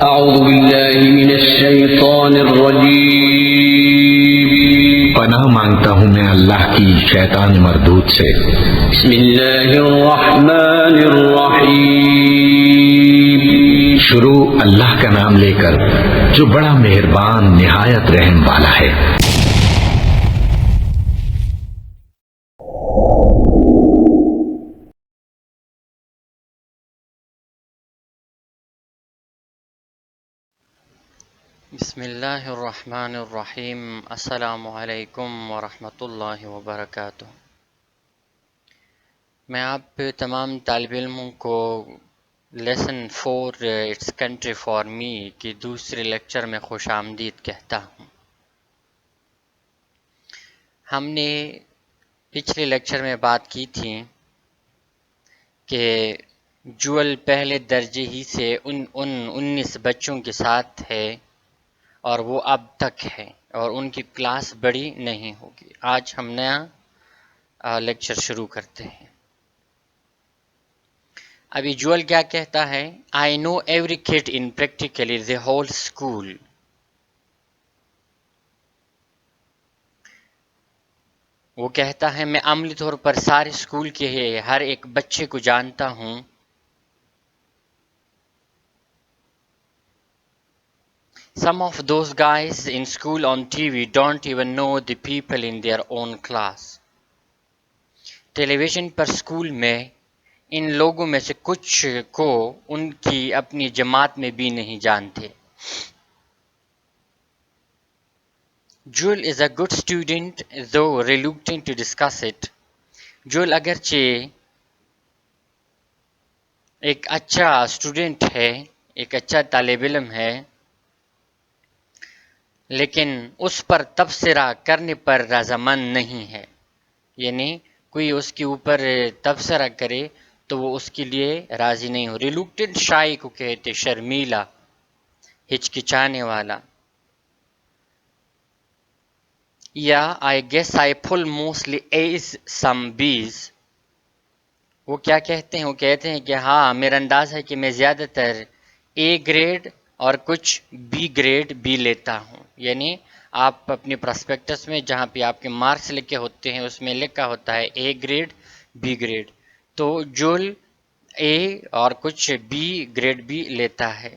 أعوذ بالله من الشيطان الرجيم پناہ مانگتا ہوں میں اللہ کی شیطان مردود سے۔ بسم الله الرحمن الرحيم شروع اللہ کا نام لے کر جو بڑا مہربان نہایت رحم والا ہے۔ بسم اللہ الرحمن الرحیم۔ السلام علیکم ورحمۃ اللہ وبرکاتہ۔ میں آپ تمام طالب علموں کو lesson 4 it's country for me کی دوسرے لیکچر میں خوش آمدید کہتا ہوں۔ ہم نے پچھلے لیکچر میں بات کی تھی کہ جول پہلے درجے ہی سے ان 19 بچوں کے ساتھ ہے اور وہ اب تک ہے اور ان کی کلاس بڑی نہیں ہوگی۔ آج ہم نیا لیکچر شروع کرتے ہیں۔ ابھی جول کیا کہتا ہے؟ I know every kid in practically the whole school۔ وہ کہتا ہے میں عملی طور پر سارے اسکول کے ہر ایک بچے کو جانتا ہوں۔ Some of those guys in school on TV don't even know the people in their own class۔ Television پر اسکول میں ان لوگوں میں سے کچھ کو ان کی اپنی جماعت میں بھی نہیں جانتے۔ جول is a good student though reluctant to discuss it۔ جول اگرچہ ایک اچھا اسٹوڈنٹ ہے، ایک اچھا طالب علم ہے، لیکن اس پر تبصرہ کرنے پر رضامند نہیں ہے۔ یعنی کوئی اس کے اوپر تبصرہ کرے تو وہ اس کے لیے راضی نہیں ہو۔ ریلوکٹنٹ شائع کو کہتے شرمیلا، ہچکچانے والا۔ یا I guess I pull mostly A's some B's۔ وہ کیا کہتے ہیں؟ وہ کہتے ہیں کہ ہاں میرا انداز ہے کہ میں زیادہ تر A گریڈ اور کچھ B گریڈ بھی لیتا ہوں۔ یعنی آپ اپنے پراسپیکٹس میں جہاں پہ آپ کے مارکس لکھے ہوتے ہیں اس میں لکھا ہوتا ہے A گریڈ B گریڈ، تو جول A اور کچھ B گریڈ بھی لیتا ہے۔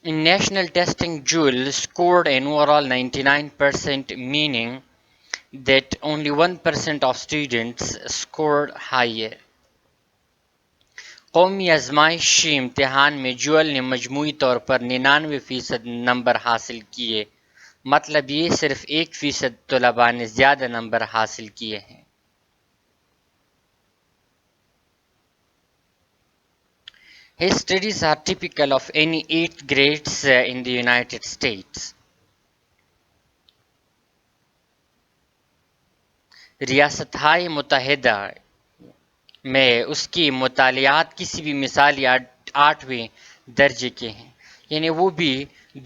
In national testing, Joule scored an overall 99%, meaning that only 1% of students scored higher۔ قومی آزمائشی امتحان میں جول نے مجموعی طور پر 99% نمبر حاصل کیے، مطلب یہ صرف 1% طلباء نے زیادہ نمبر حاصل کیے ہیں۔ His studies are typical of any 8th grades in the United States۔ ریاستہائے متحدہ میں اس کی مطالعات کسی بھی مثالی 8ویں درجے کے ہیں، یعنی وہ بھی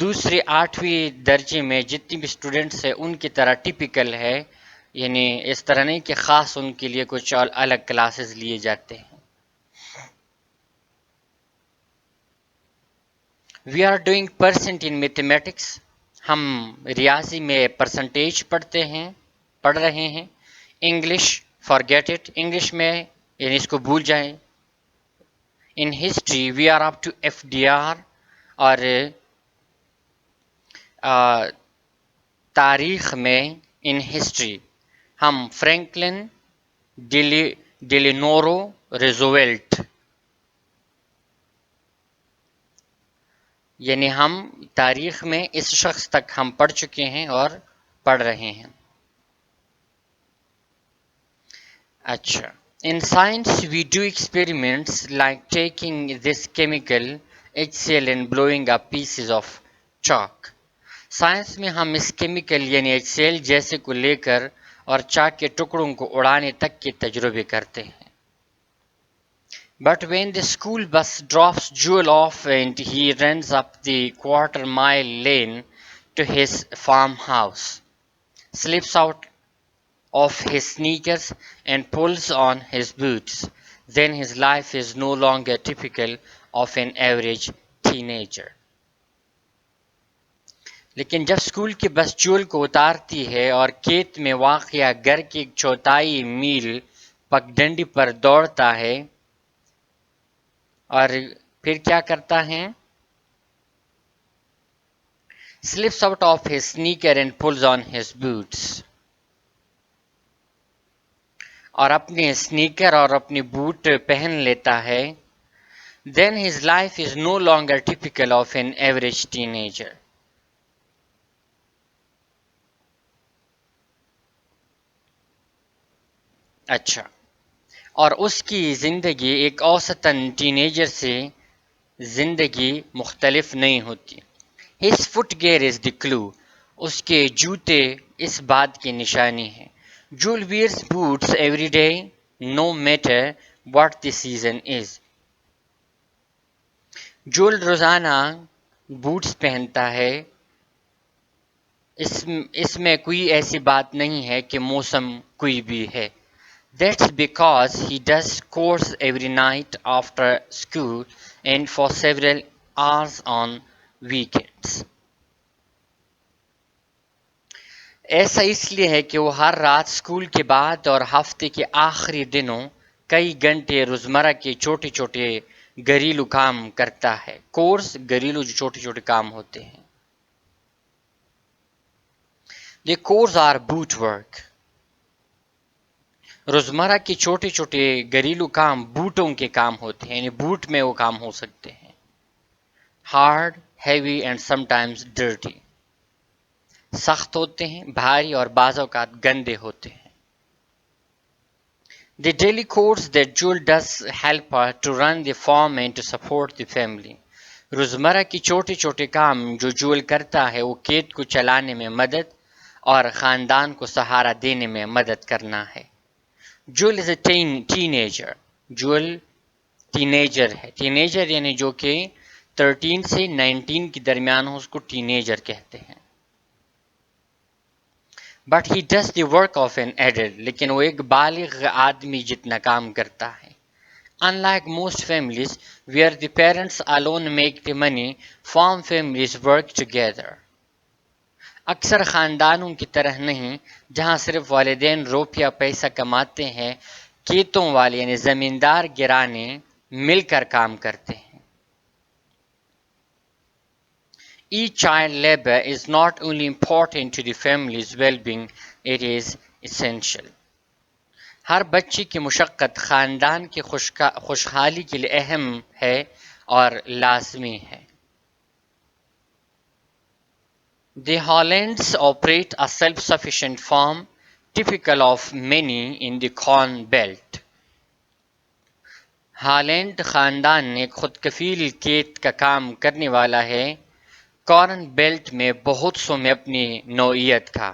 دوسرے 8ویں درجے میں جتنی بھی اسٹوڈنٹس ہیں ان کی طرح ٹیپیکل ہے، یعنی اس طرح نہیں کہ خاص ان کے لیے کچھ الگ کلاسز لیے جاتے ہیں۔ We are doing percent in mathematics۔ ہم ریاضی میں پرسنٹیج پڑھ رہے ہیں۔ English forget it۔ انگلش میں یعنی اس کو بھول جائیں۔ In history we are up to FDR۔ اور تاریخ میں in history ہم فرینکلن ڈیلینورو روزویلٹ، یعنی ہم تاریخ میں اس شخص تک ہم پڑھ چکے ہیں اور پڑھ رہے ہیں۔ اچھا، in science we do experiments like taking this chemical HCl and blowing up pieces of chalk۔ Science میں ہم اس کیمیکل یعنی HCl جیسے کو لے کر اور چاک کے ٹکڑوں کو اڑانے تک کے تجربے کرتے ہیں۔ But when the school bus drops Joel off and he runs up the quarter-mile lane to his farmhouse, slips out of his sneakers and pulls on his boots, then his life is no longer typical of an average teenager. لیکن جب school کی بس جول کو اتارتی ہے اور کھیت میں واقع گھر کی ایک چوتھائی میل پگڈنڈی پر دوڑتا ہے اور پھر کیا کرتا ہے؟ slips out of his sneaker and pulls on his boots. اور اپنے سنیکر اور اپنی بوٹ پہن لیتا ہے. Then his life is no longer typical of an average teenager. اچھا، اور اس کی زندگی ایک اوسطاً ٹینیجر سے زندگی مختلف نہیں ہوتی. His footgear is the clue. اس کے جوتے اس بات کی نشانی ہے. Joel wears boots every day, no matter what the season is. Joel روزانہ بوٹس پہنتا ہے. اس میں کوئی ایسی بات نہیں ہے کہ موسم کوئی بھی ہے. That's because he does chores every night after school and for several hours on weekends. ایسا اس لیے ہے کہ وہ ہر رات اسکول کے بعد اور ہفتے کے آخری دنوں کئی گھنٹے روزمرہ کے چھوٹے چھوٹے گھریلو کام کرتا ہے. کورس گھریلو جو چھوٹے چھوٹے کام ہوتے ہیں. The chores are boot work. روزمرہ کے چھوٹے چھوٹے گھریلو کام بوٹوں کے کام ہوتے ہیں، یعنی بوٹ میں وہ کام ہو سکتے ہیں. Hard, heavy and sometimes dirty. سخت ہوتے ہیں، بھاری اور بعض اوقات گندے ہوتے ہیں. The daily chores that Joel does help her to run the farm and to support the family. روزمرہ کی چھوٹے چھوٹے کام جو جول کرتا ہے وہ کھیت کو چلانے میں مدد اور خاندان کو سہارا دینے میں مدد کرنا ہے. Joel is a teenager. Joel teenager ہے. ٹینیجر یعنی جو کہ 13 سے 19 کے درمیان ہو، اس کو ٹینیجر کہتے ہیں. But he does the work of an adult. لیکن وہ ایک بالغ آدمی جتنا کام کرتا ہے. Unlike most families where the parents alone make the money, farm families work together. اکثر خاندانوں کی طرح نہیں جہاں صرف والدین روپیہ پیسہ کماتے ہیں، کھیتوں والے یعنی زمیندار گرانے مل کر کام کرتے ہیں. Each child labor is not only important to the family's well-being, it is essential. ہر بچے کی مشقت خاندان کی خوشحالی کے لیے اہم ہے اور لازمی ہے. The Hollands operate a self-sufficient farm, typical of many in the Corn Belt. Holland خاندان ایک خود کفیل کھیت کا کام کرنے والا ہے، کارن بیلٹ میں بہت سو میں اپنی نوعیت کا.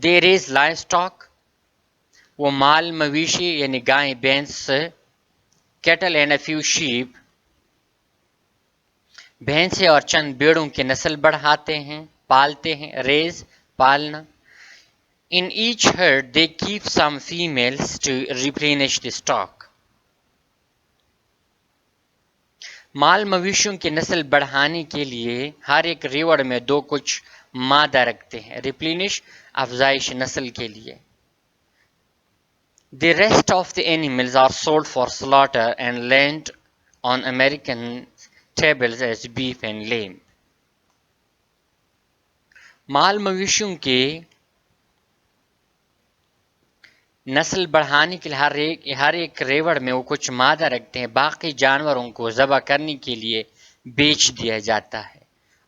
They raise livestock. وہ مال مویشی یعنی گائے بھینس، cattle and a few sheep. بھینسیں اور چند بیڑوں کی نسل بڑھاتے ہیں، پالتے ہیں. ریز پالنا. In each herd they keep some females to replenish the stock. مال مویشیوں کی نسل بڑھانے کے لیے ہر ایک ریوڑ میں دو کچھ مادہ رکھتے ہیں. ریپلینش افزائش نسل کے لیے. The rest of the animals are sold for slaughter and land on American tables as beef and lamb. مال مویشیوں کے نسل بڑھانے کے لیے ہر ایک ریوڑ میں وہ کچھ مادہ رکھتے ہیں. باقی جانوروں کو ذبح کرنے کے لیے بیچ دیا جاتا ہے.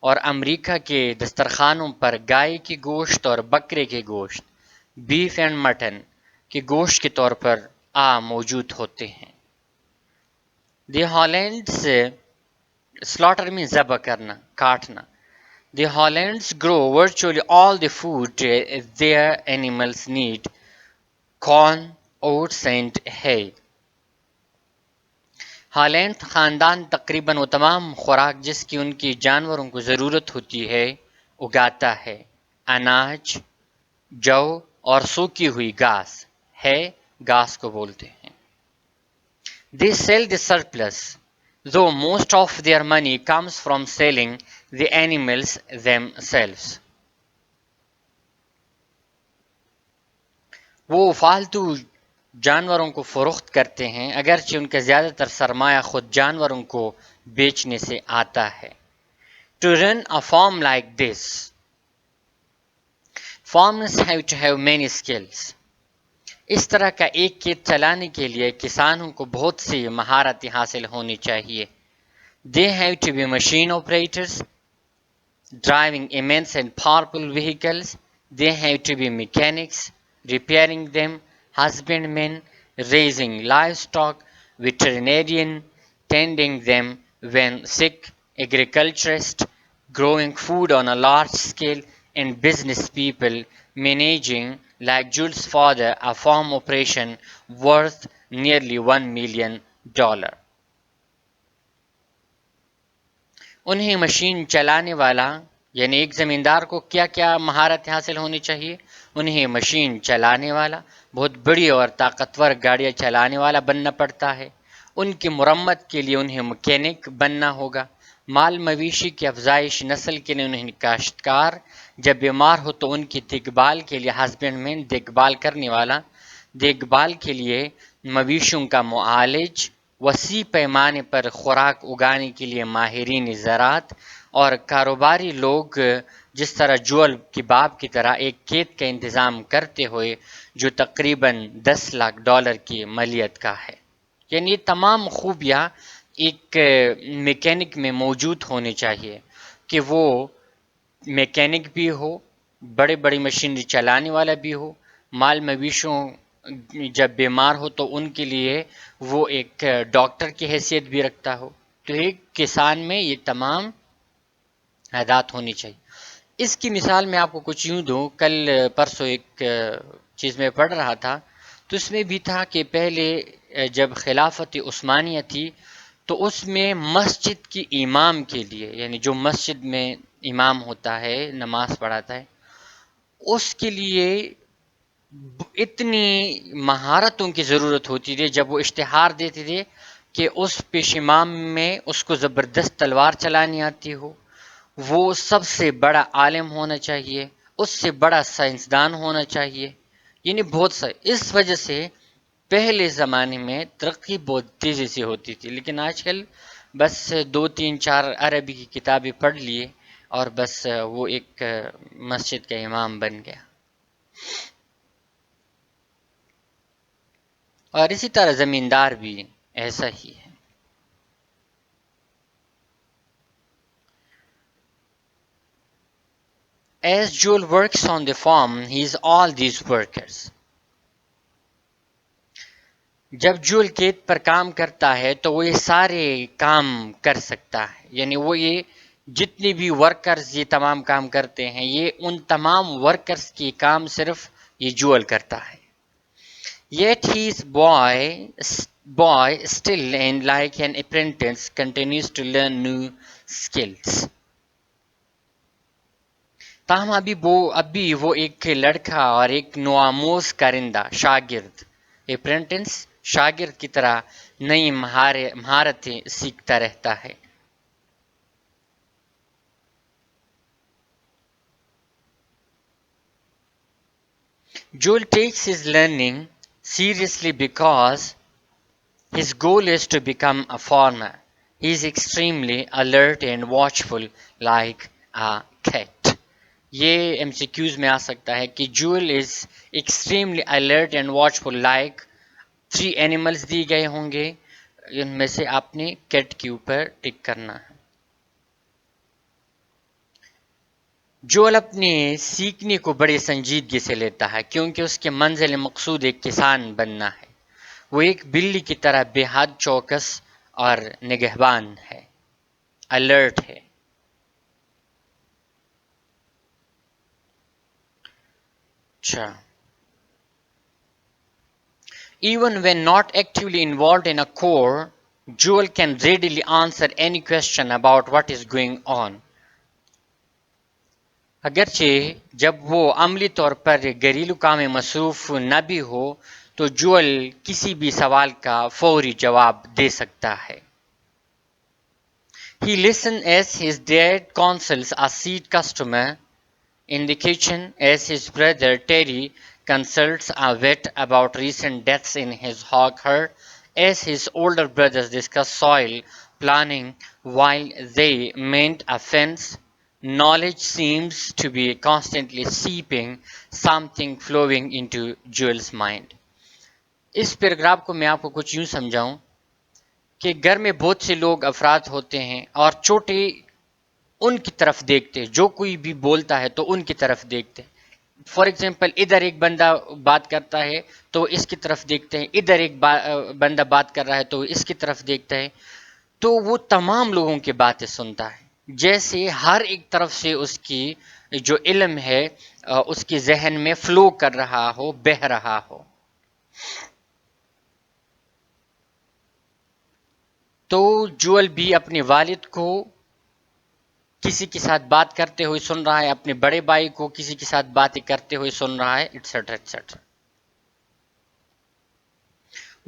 اور امریکہ کے دسترخوانوں پر گائے کی گوشت اور بکرے کے گوشت، بیف اینڈ مٹن کے گوشت کے طور پر موجود ہوتے ہیں. دی ہالینڈس سلاٹر میں ذبح کرنا، کاٹنا. The Hollands grow virtually all the food their animals need. corn, oats and hay. Holland خاندان تقریباً وہ تمام خوراک جس کی ان کی جانوروں کو ضرورت ہوتی ہے اگاتا ہے. اناج، جو اور سوکھی ہوئی گھاس ہے گھاس کو بولتے ہیں. They sell the surplus, though most of their money comes from selling the animals themselves. وہ فالتو جانوروں کو فروخت کرتے ہیں اگرچہ ان کا زیادہ تر سرمایہ خود جانوروں کو بیچنے سے آتا ہے. To run a farm like this, farmers have to have many skills. اس طرح کا ایک کھیت چلانے کے لیے کسانوں کو بہت سی مہارتیں حاصل ہونی چاہیے. They have to be machine operators, driving immense and powerful vehicles. They have to be mechanics, repairing them, husbandmen, raising livestock, veterinarian, tending them when sick, agriculturist, growing food on a large scale, and business people managing, like Jules' father, a farm operation worth nearly $1 million. انہیں machine چلانے والا یعنی ایک زمیندار کو کیا کیا مہارت حاصل ہونی چاہیے؟ انہیں مشین چلانے والا، بہت بڑی اور طاقتور گاڑیاں چلانے والا بننا پڑتا ہے. ان کی مرمت کے لیے انہیں مکینک بننا ہوگا. مال مویشی کی افزائش نسل کے لیے انہیں کاشتکار، جب بیمار ہو تو ان کی دیکھ بھال کے لیے ہسبینڈ مین، دیکھ بھال کرنے والا، دیکھ بھال کے لیے مویشیوں کا معالج، وسیع پیمانے پر خوراک اگانے کے لیے ماہرین زراعت، اور کاروباری لوگ جس طرح جوئل کی باب کی طرح ایک کھیت کا انتظام کرتے ہوئے جو تقریباً $10 لاکھ کی مالیت کا ہے. یعنی یہ تمام خوبیاں ایک میکینک میں موجود ہونی چاہیے کہ وہ میکینک بھی ہو، بڑے بڑی مشینری چلانے والا بھی ہو، مال مویشوں جب بیمار ہو تو ان کے لیے وہ ایک ڈاکٹر کی حیثیت بھی رکھتا ہو. تو ایک کسان میں یہ تمام عادات ہونی چاہیے. اس کی مثال میں آپ کو کچھ یوں دوں. کل پرسوں ایک چیز میں پڑھ رہا تھا تو اس میں بھی تھا کہ پہلے جب خلافت عثمانیہ تھی تو اس میں مسجد کی امام کے لیے، یعنی جو مسجد میں امام ہوتا ہے نماز پڑھاتا ہے، اس کے لیے اتنی مہارتوں کی ضرورت ہوتی تھی. جب وہ اشتہار دیتے تھے کہ اس پیش امام میں اس کو زبردست تلوار چلانی آتی ہو، وہ سب سے بڑا عالم ہونا چاہیے، اس سے بڑا سائنسدان ہونا چاہیے، یعنی بہت سا. اس وجہ سے پہلے زمانے میں ترقی بہت تیزی سے ہوتی تھی. لیکن آج کل بس 2-3-4 عربی کی کتابیں پڑھ لیے اور بس وہ ایک مسجد کا امام بن گیا. اور اسی طرح زمیندار بھی ایسا ہی ہے. As Joel works on the farm, he is all these workers. جب جول کھیت پر کام کرتا ہے تو وہ یہ سارے کام کر سکتا ہے، یعنی وہ یہ جتنی بھی ورکرز یہ تمام کام کرتے ہیں، یہ ان تمام ورکرز کی کام صرف یہ جول کرتا ہے. Yet his boy still and like an apprentice continues to learn new skills. تاہم ابھی وہ ایک لڑکا اور ایک نوآموز کرندہ شاگرد، اپرینٹس شاگرد کی طرح نئی مہارتیں سیکھتا رہتا ہے. Joel takes his learning seriously because his goal is to become a farmer. He is extremely alert and watchful like a cat. یہ MCQs میں آ سکتا ہے کہ Joel is extremely alert and watchful like 3 animals دی گئے ہوں گے، ان میں سے آپ نے کیٹ کے اوپر ٹک کرنا ہے. جوئل اپنے سیکھنے کو بڑے سنجیدگی سے لیتا ہے کیونکہ اس کے منزل مقصود ایک کسان بننا ہے. وہ ایک بلی کی طرح بے حد چوکس اور نگہبان ہے، الرٹ ہے. اچھا. Even when not actively involved in a chore, Joel can readily answer any question about what is going on. اگرچہ جب وہ عملی طور پر گھریلو کام میں مصروف نہ بھی ہو تو جول کسی بھی سوال کا فوری جواب دے سکتا ہے. He listened as his dad counsels a seat customer in the kitchen as his brother Terry consults a vet about recent deaths in his hog herd, as his older brothers discuss soil planning while they mend a fence. Knowledge seems to be constantly seeping, something flowing into Joel's mind. Us paragraph کو میں آپ کو کچھ یوں سمجھاؤں کہ گھر میں بہت سے لوگ افراد ہوتے ہیں اور چھوٹے ان کی طرف دیکھتے، جو کوئی بھی بولتا ہے تو ان کی طرف دیکھتے. فار ایگزامپل ادھر ایک بندہ بات کرتا ہے تو اس کی طرف دیکھتے ہیں، ادھر ایک بندہ بات کر رہا ہے تو اس کی طرف دیکھتا ہے، تو وہ تمام لوگوں کی باتیں سنتا ہے، جیسے ہر ایک طرف سے اس کی جو علم ہے اس کی ذہن میں فلو کر رہا ہو، بہہ رہا ہو. تو جول بھی اپنے والد کو کسی کے ساتھ بات کرتے ہوئے سن رہا ہے، اپنے بڑے بھائی کو کسی کے ساتھ باتیں کرتے ہوئے سن رہا ہے، ایٹسٹرا ایٹسٹرا.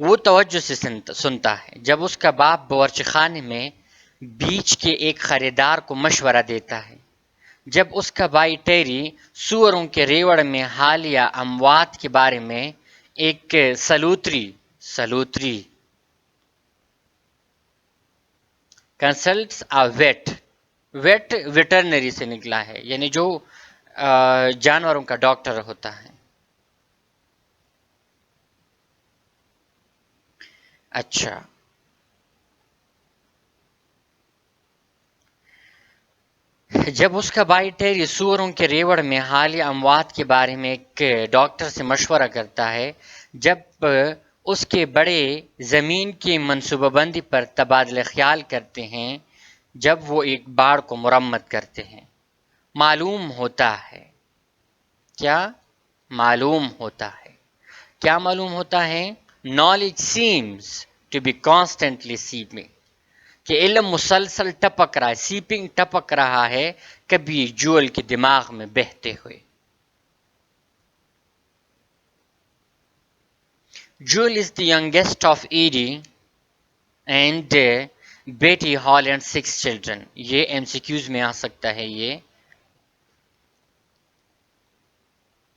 وہ توجہ سے سنتا ہے جب اس کا باپ باورچی خانے میں بیچ کے ایک خریدار کو مشورہ دیتا ہے، جب اس کا بھائی ٹیری سوروں کے ریوڑ میں حالیہ اموات کے بارے میں ایک سلوتری کنسلٹس ا ویٹ ویٹرنری سے نکلا ہے، یعنی جو جانوروں کا ڈاکٹر ہوتا ہے. اچھا، جب اس کا بھائی ٹیری سوروں کے ریوڑ میں حالیہ اموات کے بارے میں ایک ڈاکٹر سے مشورہ کرتا ہے، جب اس کے بڑے زمین کی منصوبہ بندی پر تبادلہ خیال کرتے ہیں، جب وہ ایک باڑ کو مرمت کرتے ہیں، معلوم ہوتا ہے کیا معلوم ہوتا ہے knowledge seems to be constantly seeping، کہ علم مسلسل ٹپک رہا ہے، سیپنگ ٹپک رہا ہے کبھی جول کے دماغ میں بہتے ہوئے. Joel is the youngest of Edie and Betty Holland's 6 children. یہ MCQs میں آ سکتا ہے یہ.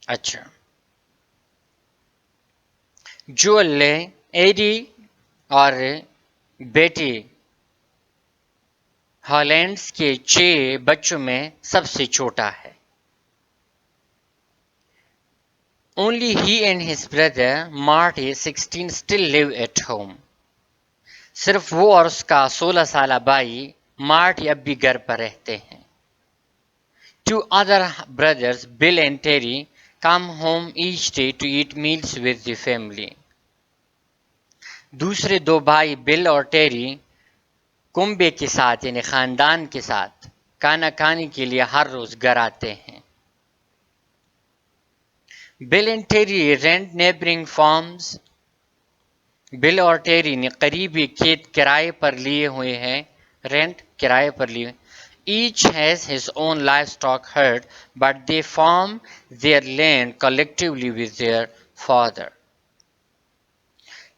اچھا، جول ایڈی اور بیٹی ہالینڈز کے 6 بچوں میں سب سے چھوٹا ہے. Only he and his brother Marty 16 still live at home. صرف وہ اور اس کا 16 سالہ بھائی مارٹی اب بھی گھر پر رہتے ہیں. 2 other brothers, Bill and Terry, come home each day to eat meals with the family. دوسرے 2 بھائی بل اور ٹیری کنبے کے ساتھ یعنی خاندان کے ساتھ کھانا کھانے کے لیے ہر روز گھر آتے ہیں. Bill and Terry rent neighbouring farms. Bill اور ٹیری نے قریبی کھیت کرائے پر لیے ہوئے ہیں، رینٹ کرائے پر لیے. Each has his own livestock herd, but they farm their land collectively with their father.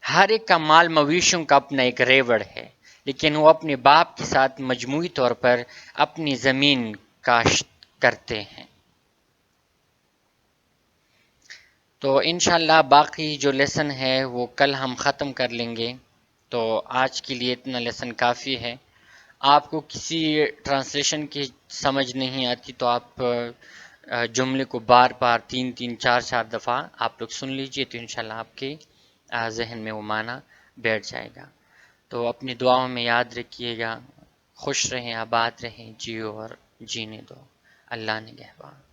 ہر ایک کا مال مویشیوں کا اپنا ایک ریوڑ ہے، لیکن وہ اپنے باپ کے ساتھ مجموعی طور پر اپنی زمین کاشت کرتے ہیں. تو انشاءاللہ باقی جو لیسن ہے وہ کل ہم ختم کر لیں گے. تو آج کے لیے اتنا لیسن کافی ہے. آپ کو کسی ٹرانسلیشن کی سمجھ نہیں آتی تو آپ جملے کو بار بار 3 4 دفعہ آپ لوگ سن لیجئے، تو انشاءاللہ آپ کے ذہن میں وہ معنی بیٹھ جائے گا. تو اپنی دعاؤں میں یاد رکھیے گا. خوش رہیں، آباد رہیں، جیو اور جینے دو. اللہ نگہبان.